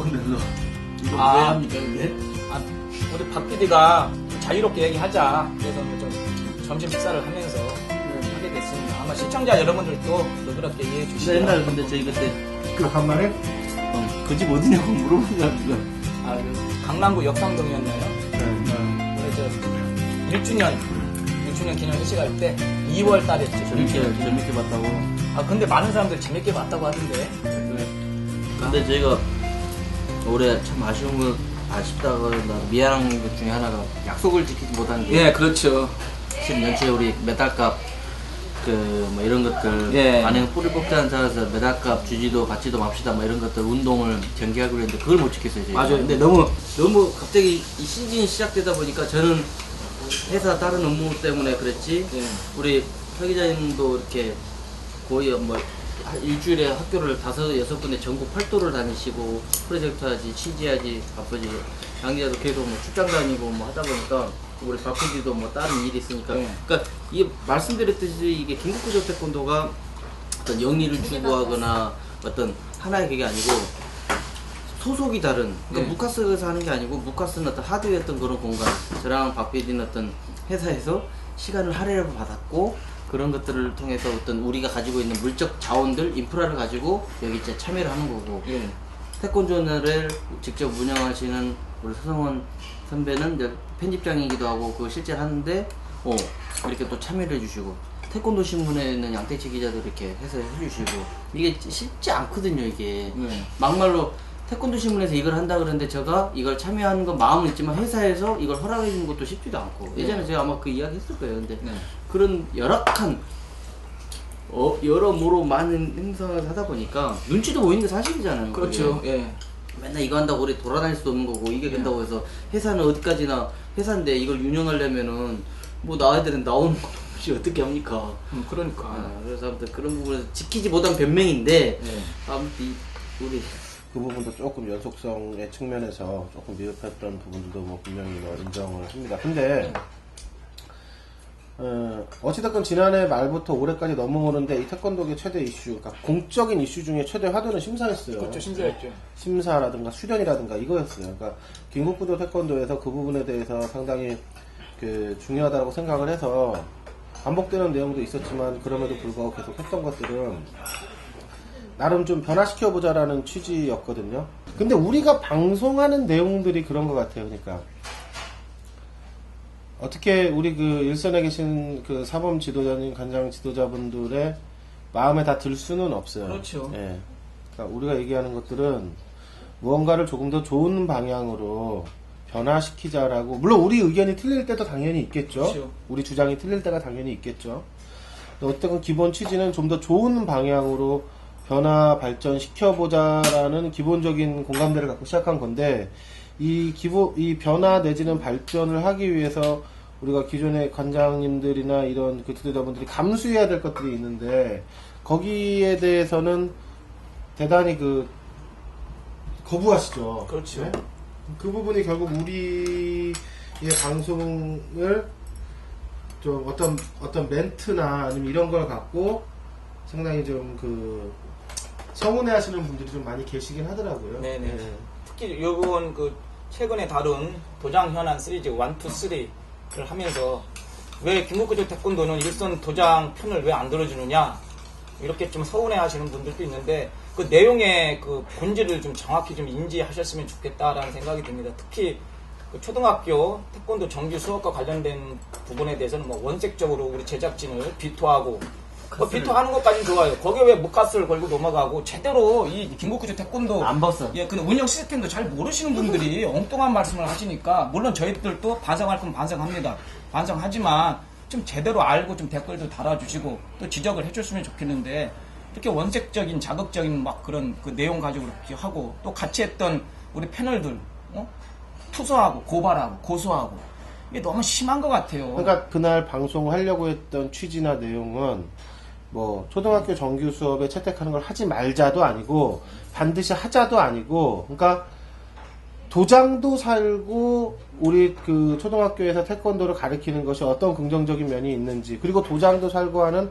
그러면서 이거 왜 아. 합니까 근데? 아, 우리 박 PD가 자유롭게 얘기하자. 그래서 좀 점심 식사를 하면서 하게 됐습니다. 아마 시청자 여러분들도 너그럽게 이해해 주시고. 옛날 근데 저희 그때 그 한 말에 그 집 어디냐고 물어본 거야 지금. 아, 그 강남구 역삼동이었나요? 그래서 1주년 기념 회식할 때 2월 달에 재밌게 봤다고. 아, 근데 많은 사람들 재밌게 봤다고 하던데. 근데 저희가 올해 참 아쉽다고 미안한 것 중에 하나가 약속을 지키지 못한 게 예, 그렇죠. 지금 연초에 우리 메달값 뭐 이런 것들 예. 만약 뿌리 뽑지 않아서 메달값 주지도 받지도 맙시다 뭐 이런 것들 운동을 전개하기로 했는데 그걸 못 지켰어요 저희가. 맞아요. 근데 너무 갑자기 이 시즌이 시작되다 보니까 저는 회사 다른 업무 때문에 그랬지 예. 우리 서 기자님도 이렇게 거의 뭐 일주일에 학교를 5-6군데 전국 팔도를 다니시고 프로젝트 하지 취재하지 바쁘지 양 기자도 계속 뭐 출장 다니고 뭐 하다 보니까 우리 박 PD도 뭐 다른 일이 있으니까 그러니까 이게 말씀드렸듯이 이게 김국구조 태권도가 어떤 영리를 추구하거나 어떤 하나의 그게 아니고 소속이 다른 그러니까 무카스에서 하는 게 아니고 무카스는 어떤 하드웨어였던 그런 공간 저랑 박 PD는 어떤 회사에서 시간을 할애를 받았고 그런 것들을 통해서 어떤 우리가 가지고 있는 물적 자원들 인프라를 가지고 여기 이제 참여를 하는 거고 태권도를 직접 운영하시는 우리 서성원 선배는 이제 편집장이기도 하고 그거 실제 하는데 이렇게 또 참여를 해주시고 태권도 신문에는 양태치 기자도 이렇게 해서 해주시고 이게 쉽지 않거든요 이게 막말로 태권도 신문에서 이걸 한다 그러는데 제가 이걸 참여하는 건 마음은 있지만 회사에서 이걸 허락해 주는 것도 쉽지도 않고 예전에 제가 아마 그 이야기 했을 거예요 근데 그런 열악한 여러모로 많은 행사를 하다 보니까 눈치도 보이는 게 사실이잖아요. 그렇죠. 그게. 예. 맨날 이거 한다고 우리 돌아다닐 수도 없는 거고 이게 된다고 해서 회사는 어디까지나 회사인데 이걸 운영하려면은 뭐 나애들은 나오는 거 없이 어떻게 합니까? 그러니까. 그래서 아무튼 그런 부분에서 지키지 못한 변명인데 아무튼 우리 그 부분도 조금 연속성의 측면에서 조금 미흡했던 부분들도 뭐 분명히 뭐 인정을 합니다. 근데 어찌됐건 지난해 말부터 올해까지 넘어오는데 이 태권도계 최대 이슈, 그러니까 공적인 이슈 중에 최대 화두는 심사였어요. 그렇죠, 심사였죠. 심사라든가 수련이라든가 이거였어요. 그러니까 김국구조 태권도에서 그 부분에 대해서 상당히 그 중요하다고 생각을 해서 반복되는 내용도 있었지만 그럼에도 불구하고 계속 했던 것들은 나름 좀 변화시켜보자라는 취지였거든요. 근데 우리가 방송하는 내용들이 그런 것 같아요. 그러니까 어떻게 우리 그 일선에 계신 그 사범 지도자님, 관장 지도자분들의 마음에 다 들 수는 없어요. 그렇죠. 예. 그러니까 우리가 얘기하는 것들은 무언가를 조금 더 좋은 방향으로 변화시키자라고, 물론 우리 의견이 틀릴 때도 당연히 있겠죠. 그렇죠. 우리 주장이 틀릴 때가 당연히 있겠죠. 어쨌든 기본 취지는 좀 더 좋은 방향으로 변화 발전시켜보자라는 기본적인 공감대를 갖고 시작한 건데, 이 변화 내지는 발전을 하기 위해서 우리가 기존의 관장님들이나 이런 그 지도자분들이 감수해야 될 것들이 있는데, 거기에 대해서는 대단히 거부하시죠. 그렇죠. 네? 그 부분이 결국 우리의 방송을 좀 어떤 멘트나 아니면 이런 걸 갖고 상당히 좀 서운해 하시는 분들이 좀 많이 계시긴 하더라고요. 네네. 네. 특히 요번 최근에 다룬 도장 현안 시리즈 1, 2, 3를 하면서 왜 김국구조 태권도는 일선 도장 편을 왜 안 들어주느냐 이렇게 좀 서운해 하시는 분들도 있는데 그 내용의 그 본질을 좀 정확히 좀 인지하셨으면 좋겠다라는 생각이 듭니다. 특히 그 초등학교 태권도 정규 수업과 관련된 부분에 대해서는 뭐 원색적으로 우리 제작진을 비토하고 비토하는 것까지는 좋아요. 거기에 왜 무카스를 걸고 넘어가고 제대로 이 김국구조 태권도 안 봤어. 예, 근데 운영 시스템도 잘 모르시는 분들이 엉뚱한 말씀을 하시니까 물론 저희들도 반성할 건 반성합니다. 반성하지만 좀 제대로 알고 좀 댓글도 달아주시고 또 지적을 해줬으면 좋겠는데 이렇게 원색적인 자극적인 막 그런 그 내용 가지고 이렇게 하고 또 같이 했던 우리 패널들 투서하고 고발하고 고소하고 이게 너무 심한 것 같아요. 그러니까 그날 방송하려고 했던 취지나 내용은 뭐 초등학교 정규 수업에 채택하는 걸 하지 말자도 아니고 반드시 하자도 아니고, 그러니까 도장도 살고 우리 그 초등학교에서 태권도를 가르치는 것이 어떤 긍정적인 면이 있는지, 그리고 도장도 살고 하는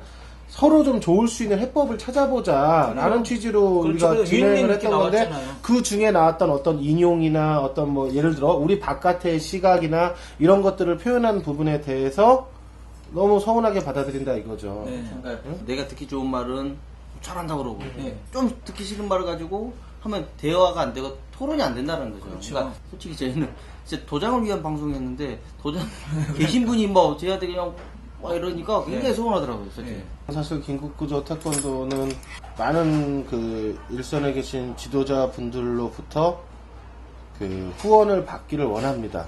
서로 좀 좋을 수 있는 해법을 찾아보자라는 취지로 그렇죠. 우리가 진행을 윈윈 했던 건데 나왔잖아요. 그 중에 나왔던 어떤 인용이나 어떤 뭐 예를 들어 우리 바깥의 시각이나 이런 것들을 표현한 부분에 대해서 너무 서운하게 받아들인다 이거죠. 네. 그러니까 내가 듣기 좋은 말은 잘한다고 그러고 네. 좀 듣기 싫은 말을 가지고 하면 대화가 안 되고 토론이 안 된다는 거죠. 그렇죠. 그러니까 솔직히 저희는 진짜 도장을 위한 방송이었는데 도장 계신 분이 뭐 저희한테 그냥 와 이러니까 굉장히 네. 서운하더라고요. 솔직히. 네. 사실 긴급구조 태권도는 많은 그 일선에 계신 지도자 분들로부터 그 후원을 받기를 원합니다.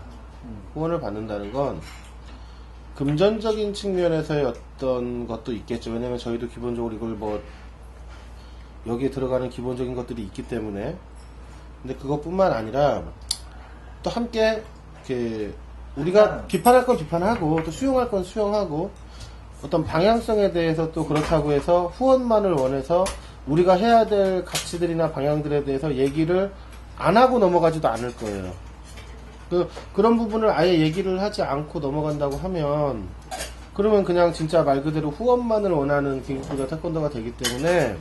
후원을 받는다는 건 금전적인 측면에서의 어떤 것도 있겠죠. 왜냐면 저희도 기본적으로 이걸 뭐 여기에 들어가는 기본적인 것들이 있기 때문에. 근데 그것뿐만 아니라 또 함께 이렇게 우리가 비판할 건 비판하고 또 수용할 건 수용하고 어떤 방향성에 대해서 또 그렇다고 해서 후원만을 원해서 우리가 해야 될 가치들이나 방향들에 대해서 얘기를 안 하고 넘어가지도 않을 거예요. 그런 부분을 아예 얘기를 하지 않고 넘어간다고 하면 그러면 그냥 진짜 말 그대로 후원만을 원하는 긴급구조 태권도가 되기 때문에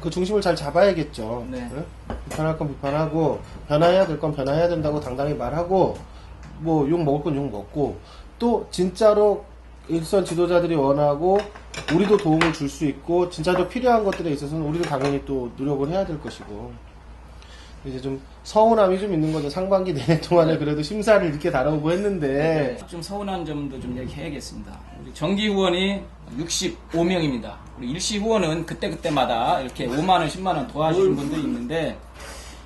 그 중심을 잘 잡아야겠죠. 네. 응? 비판할 건 비판하고 변화해야 될 건 변화해야 된다고 당당히 말하고 뭐 욕 먹을 건 욕 먹고 또 진짜로 일선 지도자들이 원하고 우리도 도움을 줄 수 있고 진짜로 필요한 것들에 있어서는 우리도 당연히 또 노력을 해야 될 것이고 이제 좀 서운함이 좀 있는 거죠. 상반기 내내 동안에 그래도 심사를 이렇게 다뤄보고 했는데 좀 서운한 점도 좀 얘기해야겠습니다. 우리 정기 후원이 65명입니다. 우리 일시 후원은 그때그때마다 이렇게 5만원, 10만원 도와주신 분들이 있는데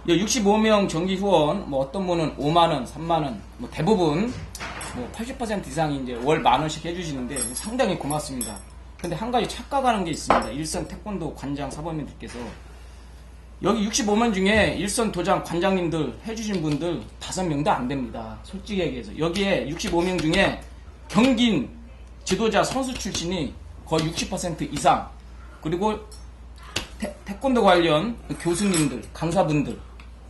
65명 정기 후원, 뭐 어떤 분은 5만원, 3만원, 뭐 대부분 뭐 80% 이상이 이제 월 10,000원씩 해주시는데 상당히 고맙습니다. 근데 한 가지 착각하는 게 있습니다. 일선 태권도 관장 사범님들께서 여기 65명 중에 일선 도장 관장님들 해주신 분들 5명도 안 됩니다. 솔직히 얘기해서 여기에 65명 중에 경긴 지도자 선수 출신이 거의 60% 이상 그리고 태권도 관련 교수님들, 강사분들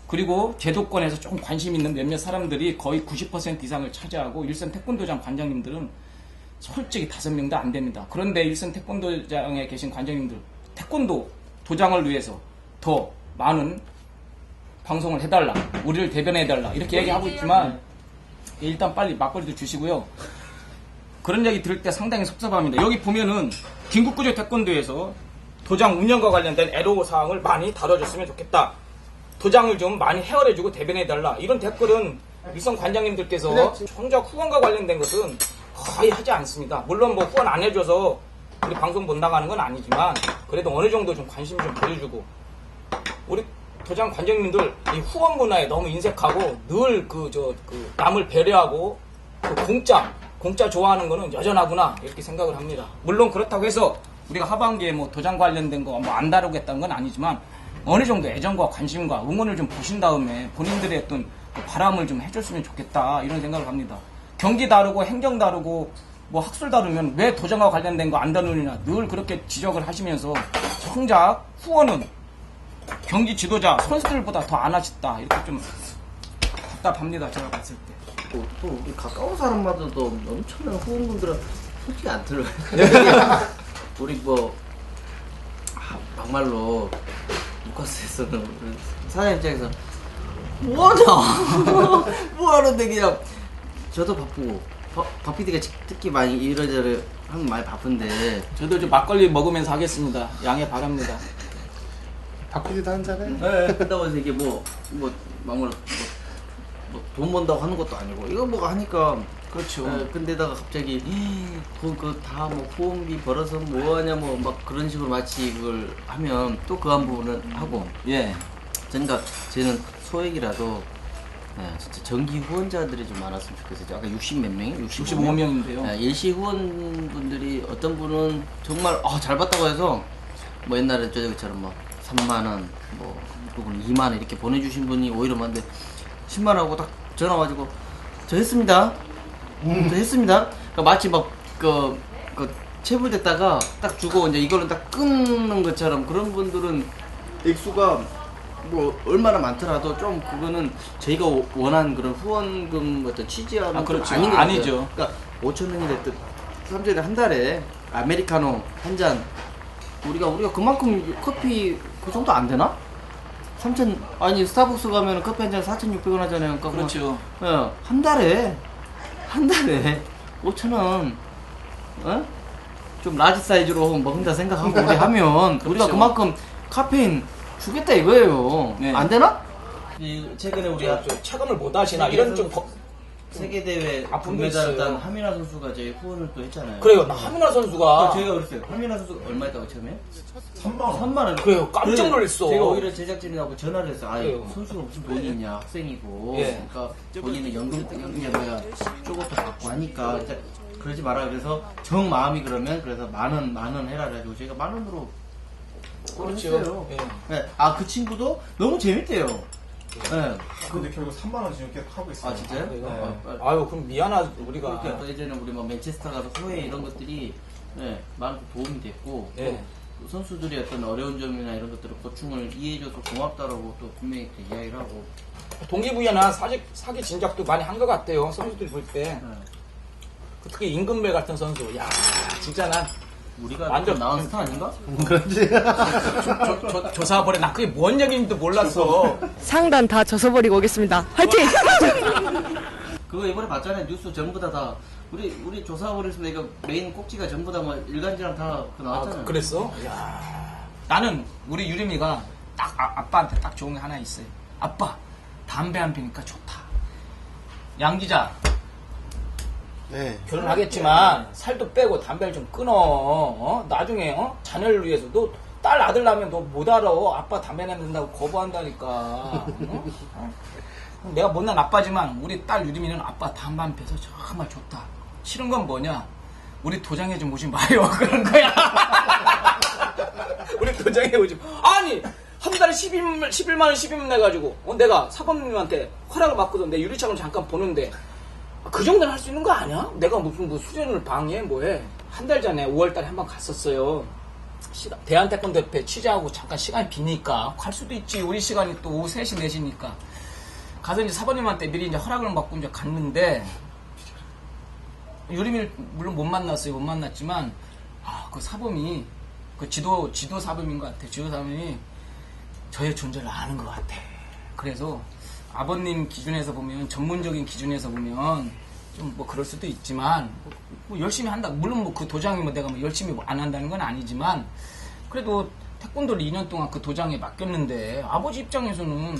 그리고 제도권에서 조금 관심 있는 몇몇 사람들이 거의 90% 이상을 차지하고 일선 태권도장 관장님들은 솔직히 5명도 안 됩니다. 그런데 일선 태권도장에 계신 관장님들 태권도 도장을 위해서 더 많은 방송을 해달라, 우리를 대변해달라 이렇게 얘기하고 있지만 일단 빨리 막걸리도 주시고요. 그런 얘기 들을 때 상당히 섭섭합니다. 여기 보면은 긴급구조 태권도에서 도장 운영과 관련된 애로사항을 많이 다뤄줬으면 좋겠다. 도장을 좀 많이 헤아려주고 대변해달라. 이런 댓글은 일선 관장님들께서 정작 후원과 관련된 것은 거의 하지 않습니다. 물론 뭐 후원 안 해줘서 우리 방송 못 나가는 건 아니지만 그래도 어느 정도 좀 관심 좀 보여주고 우리 도장 관장님들 이 후원 문화에 너무 인색하고 늘 남을 배려하고 공짜 좋아하는 거는 여전하구나 이렇게 생각을 합니다. 물론 그렇다고 해서 우리가 하반기에 뭐 도장 관련된 거 뭐 안 다루겠다는 건 아니지만 어느 정도 애정과 관심과 응원을 좀 보신 다음에 본인들의 어떤 바람을 좀 해줬으면 좋겠다 이런 생각을 합니다. 경기 다루고 행정 다루고 뭐 학술 다루면 왜 도장과 관련된 거 안 다루느냐 늘 그렇게 지적을 하시면서 정작 후원은 경기 지도자 선수들보다 더 안 하셨다 이렇게 좀 답답합니다. 제가 봤을 때. 또 우리 가까운 사람마저도 엄청난 후원분들은 솔직히 안 들어요. 우리 뭐 막말로 루카스에서는 사장님 입장에서 뭐하냐 뭐하는데 그냥 저도 바쁘고 박 PD가 특히 많이 이러저러 하면 많이 바쁜데 저도 좀 막걸리 먹으면서 하겠습니다. 양해 바랍니다. 박PD도 한잔해. 네. 그렇다고 해서 이게 막말 돈 번다고 하는 것도 아니고 이거 뭐 하니까 그렇죠. 근데다가 갑자기 그거 다 뭐 후원비 벌어서 뭐하냐 뭐 막 그런 식으로 마치 그걸 하면 또 그 한 부분은 하고 예. 그러니까 저는 소액이라도 진짜 정기 후원자들이 좀 많았으면 좋겠어요. 아까 60 몇 명이? 65명인데요. 일시 후원분들이 어떤 분은 정말 잘 봤다고 해서 뭐 옛날에 저처럼 뭐 3만원 뭐 누구는 2만원 이렇게 보내주신 분이 오히려 많은데 10만원 하고 딱 전화 와가지고 저 했습니다. 저 했습니다. 그러니까 마치 막 체불됐다가 딱 주고 이제 이거는 딱 끊는 것처럼 그런 분들은 액수가 뭐 얼마나 많더라도 좀 그거는 저희가 원하는 그런 후원금 어떤 취지하는 그렇죠. 아닌 것 같아요. 아니죠. 그러니까 5,000원이 됐든 3,000원이 한 달에 아메리카노 한 잔 우리가 그만큼 커피 그 정도 안 되나? 3천 아니 스타벅스 가면 커피 한 잔 4,600원 하잖아요. 그러니까 그렇죠. 한 달에 5,000원. 어? 좀 라지 사이즈로 먹는다 생각하고 우리 하면 그렇죠. 우리가 그만큼 카페인 주겠다 이거예요. 네. 안 되나? 최근에 우리가 저 체감을 못 하시나 이런 좀 세계 대회 아픔도 금메달 있어요. 딴 하민아 선수가 저희 후원을 또 했잖아요. 그래요. 나 하민아 선수가 저희가 그랬어요. 하민아 선수 얼마 했다고 처음에? 3만 원. 3만 원. 그래요. 깜짝 놀랐어. 제가 오히려 제작진하고 전화를 했어요. 아, 그래요. 선수가 무슨 돈이 있냐, 학생이고. 예. 그러니까 본인은 연금 뭐야, 쪼것도 받고 하니까 이제 그러지 마라. 그래서 정 마음이 그러면 만 원 해라 그래가지고 저희가 만 원으로 그렇죠. 했어요. 예. 네. 아, 그 친구도 너무 재밌대요. 네. 근데 결국 3만 원 지금 계속 하고 있어요. 아, 진짜요? 그래요? 아, 아유 그럼 미안하 우리가. 그러니까 또 예전에 우리 뭐 맨체스터 가서 후회 이런 것들이 네, 많은 도움이 됐고 예. 또 선수들의 어떤 어려운 점이나 이런 것들을 고충을 이해해줘서 고맙다라고 또 분명히 또 이야기를 하고 동기부여나 사기 진작도 많이 한 것 같아요. 선수들 볼 때. 네. 특히 임금배 같은 선수. 야 진짜 난 우리가 완전 나온 스타 아닌가? 그렇지. 조사버려. 나 그게 뭔 얘기인지도 몰랐어. 상단 다 져서버리고 오겠습니다. 화이팅! 그거 이번에 봤잖아요. 뉴스 전부 다 우리 조사버렸으면 이거 메인 꼭지가 전부 다 뭐 일간지랑 다 나왔잖아요. 그랬어? 야 나는 우리 유림이가 딱 아빠한테 딱 좋은 게 하나 있어요. 아빠 담배 안 피니까 좋다. 양 기자 네. 결혼하겠지만 살도 빼고 담배를 좀 끊어. 나중에 자녀를 위해서 너 딸 아들 낳으면 너 못 알아. 아빠 담배 냄새 난다고 거부한다니까. 내가 못난 아빠지만 우리 딸 유림이는 아빠 담배 안 피워서 정말 좋다. 싫은 건 뭐냐? 우리 도장에 좀 오지 마요. 그런 거야. 우리 도장에 오지 마. 아니 한 달에 11만 원 12만 내가지고 내가 사범님한테 허락을 받고도 내 유리창을 잠깐 보는데 그 정도는 할 수 있는 거 아니야? 내가 무슨 뭐 수련을 방해 뭐해? 한 달 전에 5월달에 한 번 갔었어요. 대한태권도협회 취재하고 잠깐 시간이 비니까 갈 수도 있지. 우리 시간이 또 오후 3시 4시니까 가서 이제 사범님한테 미리 이제 허락을 받고 이제 갔는데 유림이를 물론 못 만났어요. 못 만났지만 그 사범이 그 지도 사범인 것 같아. 지도 사범이 저의 존재를 아는 것 같아. 그래서 아버님 기준에서 보면 전문적인 기준에서 보면 좀 뭐 그럴 수도 있지만 뭐 열심히 한다. 물론 뭐 그 도장이 뭐 내가 뭐 열심히 안 한다는 건 아니지만 그래도 태권도를 2년 동안 그 도장에 맡겼는데 아버지 입장에서는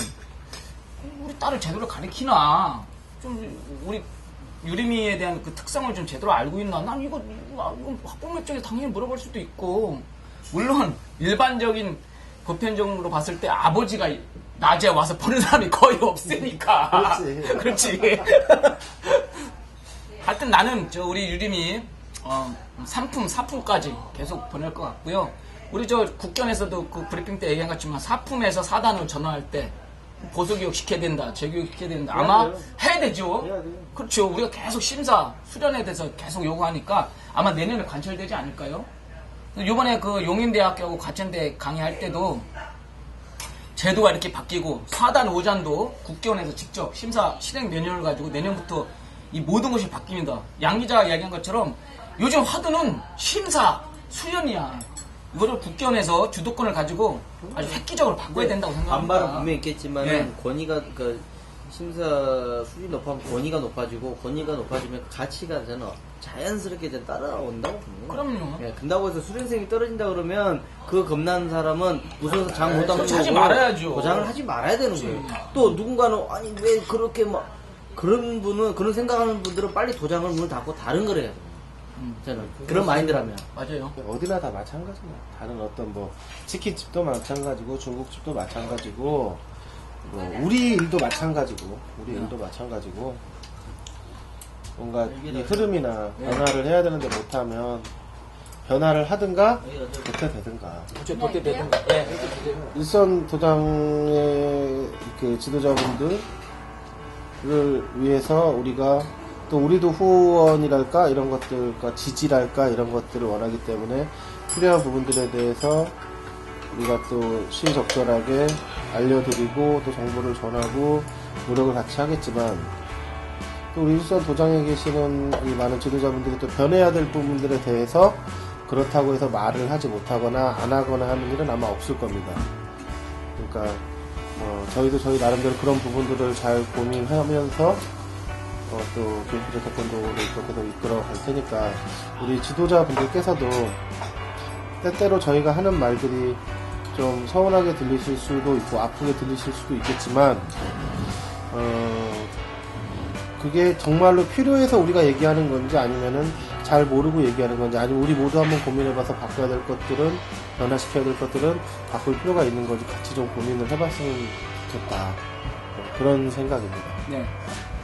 우리 딸을 제대로 가르치나 좀 우리 유림이에 대한 그 특성을 좀 제대로 알고 있나? 난 이거 학부 결정에 당연히 물어볼 수도 있고 물론 일반적인 보편적으로 봤을 때 아버지가 낮에 와서 보는 사람이 거의 없으니까. 그렇지. 하여튼 나는 우리 유림이 3품, 4품까지 계속 보낼 것 같고요. 우리 국견에서도 그 브리핑 때 얘기한 것처럼 4품에서 4단으로 전환할 때 보수교육 시켜야 된다, 재교육 시켜야 된다. 아마 해야 되죠. 그렇죠. 우리가 계속 심사, 수련에 대해서 계속 요구하니까 아마 내년에 관철되지 않을까요? 이번에 그 용인대학교하고 과천대 강의할 때도 제도가 이렇게 바뀌고 4단, 5단도 국교원에서 직접 심사 실행 매뉴얼을 가지고 내년부터 이 모든 것이 바뀝니다. 양 기자가 이야기한 것처럼 요즘 화두는 심사, 수련이야. 이거를 국교원에서 주도권을 가지고 아주 획기적으로 바꿔야 된다고 생각합니다. 반발은 분명히 있겠지만 예. 권위가 심사 수준이 높아지면 권위가 높아지고 권위가 높아지면 그 가치가 저는 자연스럽게 이제 따라온다고 봅니다. 그럼요. 예, 근다고 해서 수련생이 떨어진다 그러면 그 겁나는 사람은 무서워서 장 못하고 하지 말아야죠. 보장을 하지 말아야 되는 거예요. 또 누군가는 아니 왜 그렇게 막 그런 분은 그런 생각하는 분들은 빨리 도장을 문을 닫고 다른 걸 해야 돼요. 저는 그런 마인드라면 맞아요. 어디나 다 마찬가지야. 다른 어떤 뭐 치킨집도 마찬가지고 중국집도 마찬가지고 뭐 우리 일도 마찬가지고 뭔가 이 흐름이나 변화를 해야 되는데 못하면 변화를 하든가 도태되든가. 그렇죠. 도태 되든가. 예. 일선 도장의 그 지도자분들을 위해서 우리가 또 우리도 후원이랄까 이런 것들과 지지랄까 이런 것들을 원하기 때문에 필요한 부분들에 대해서 우리가 또 시의적절하게 알려드리고 또 정보를 전하고 노력을 같이 하겠지만 또 우리 일선 도장에 계시는 이 많은 지도자분들이 또 변해야 될 부분들에 대해서 그렇다고 해서 말을 하지 못하거나 안 하거나 하는 일은 아마 없을 겁니다. 그러니까 저희도 저희 나름대로 그런 부분들을 잘 고민하면서 또 기본적 태권도를 또 계속 이끌어 갈 테니까 우리 지도자분들께서도 때때로 저희가 하는 말들이 좀 서운하게 들리실 수도 있고 아프게 들리실 수도 있겠지만 그게 정말로 필요해서 우리가 얘기하는 건지 아니면은 잘 모르고 얘기하는 건지 아니면 우리 모두 한번 고민해봐서 바꿔야 될 것들은 변화시켜야 될 것들은 바꿀 필요가 있는 건지 같이 좀 고민을 해봤으면 좋겠다 그런 생각입니다. 네.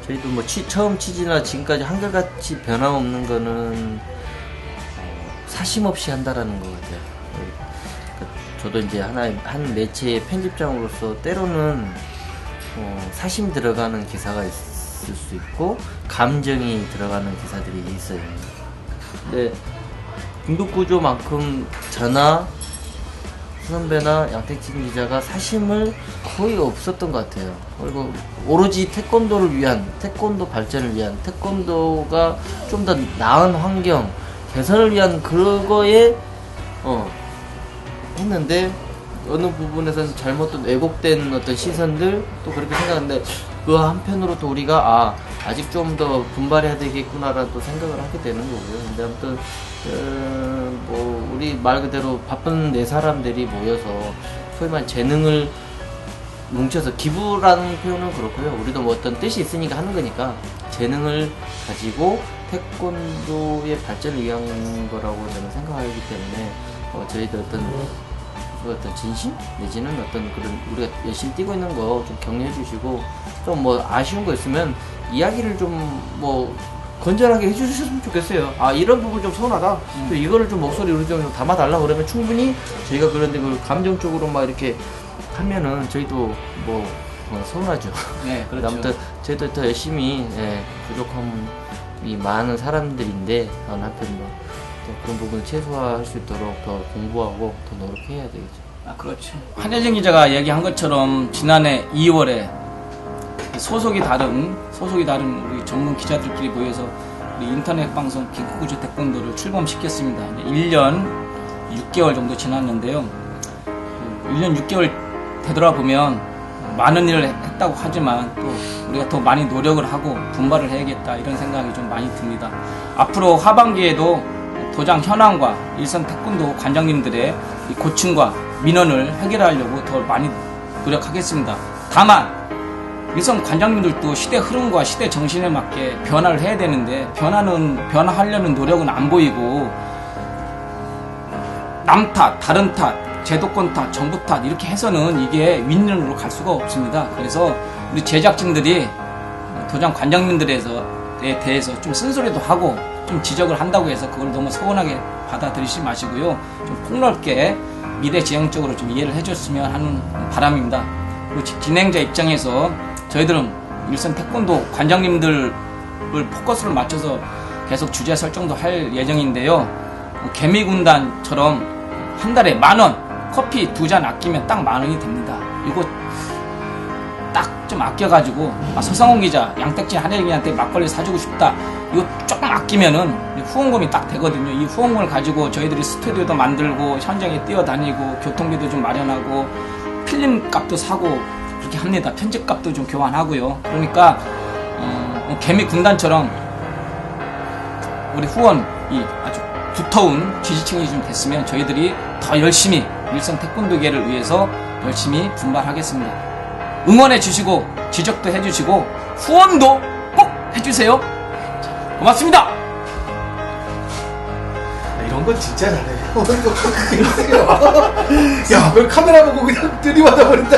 저희도 뭐 처음 취지나 지금까지 한결같이 변함없는 거는 사심 없이 한다라는 것 같아요. 저도 이제 한 매체의 편집장으로서 때로는 사심 들어가는 기사가 있을 수 있고 감정이 들어가는 기사들이 있어요. 근데 중독구조만큼 저나 수선배나 양택진 기자가 사심을 거의 없었던 것 같아요. 그리고 오로지 태권도를 위한, 태권도 발전을 위한, 태권도가 좀 더 나은 환경 개선을 위한 그거에 했는데 어느 부분에서는 잘못 또 왜곡된 어떤 시선들 또 그렇게 생각하는데 그 한편으로 또 우리가 아직 좀 더 분발해야 되겠구나라는 또 생각을 하게 되는 거고요. 근데 아무튼 뭐 우리 말 그대로 바쁜 네 사람들이 모여서 소위 말 재능을 뭉쳐서 기부라는 표현은 그렇고요. 우리도 뭐 어떤 뜻이 있으니까 하는 거니까 재능을 가지고 태권도의 발전을 위한 거라고 저는 생각하기 때문에 저희들 어떤 진심 내지는 어떤 그런 우리가 열심히 뛰고 있는 거 좀 격려해 주시고 또 뭐 아쉬운 거 있으면 이야기를 좀 뭐 건전하게 해주셨으면 좋겠어요. 이런 부분 좀 서운하다. 또 이거를 좀 목소리로 좀 담아달라 그러면 충분히 저희가 그런데 그 감정적으로 막 이렇게 하면은 저희도 뭐 서운하죠. 네, 그렇죠. 아무튼 저희도 더 열심히 부족함이 많은 사람들인데 한편 또 그런 부분을 최소화할 수 있도록 더 공부하고 더 노력해야 되겠죠. 그렇죠. 한혜진 기자가 얘기한 것처럼 지난해 2월에 소속이 다른 우리 전문 기자들끼리 모여서 우리 인터넷 방송 기구구조 태권도를 출범시켰습니다. 1년 6개월 정도 지났는데요. 1년 6개월 되돌아보면 많은 일을 했다고 하지만 또 우리가 더 많이 노력을 하고 분발을 해야겠다 이런 생각이 좀 많이 듭니다. 앞으로 하반기에도 도장 현황과 일선 태권도 관장님들의 이 고충과 민원을 해결하려고 더 많이 노력하겠습니다. 다만 일선 관장님들도 시대 흐름과 시대 정신에 맞게 변화를 해야 되는데 변화하려는 노력은 안 보이고 남 탓, 다른 탓, 제도권 탓, 정부 탓 이렇게 해서는 이게 윈윈으로 갈 수가 없습니다. 그래서 우리 제작진들이 도장 관장님들에 대해서 좀 쓴소리도 하고 좀 지적을 한다고 해서 그걸 너무 서운하게 받아들이지 마시고요. 좀 폭넓게 미래지향적으로 좀 이해를 해줬으면 하는 바람입니다. 그리고 진행자 입장에서 저희들은 일선 태권도 관장님들을 포커스를 맞춰서 계속 주제 설정도 할 예정인데요. 개미군단처럼 한 달에 10,000원, 커피 2잔 아끼면 딱 10,000원이 됩니다. 이거 딱 좀 아껴가지고 서상훈 기자, 양택진 한혜진한테 막걸리 사주고 싶다. 이거 조금 아끼면은 후원금이 딱 되거든요. 이 후원금을 가지고 저희들이 스튜디오도 만들고 현장에 뛰어다니고 교통비도 좀 마련하고 필름 값도 사고 그렇게 합니다. 편집값도 좀 교환하고요. 그러니까 개미 군단처럼 우리 후원이 아주 두터운 지지층이 좀 됐으면 저희들이 더 열심히 일선 태권도계를 위해서 열심히 분발하겠습니다. 응원해 주시고 지적도 해주시고 후원도 꼭 해주세요. 고맙습니다. 이런 건 진짜 잘해. 야, 왜 카메라 보고 그냥 들이받아 버린다.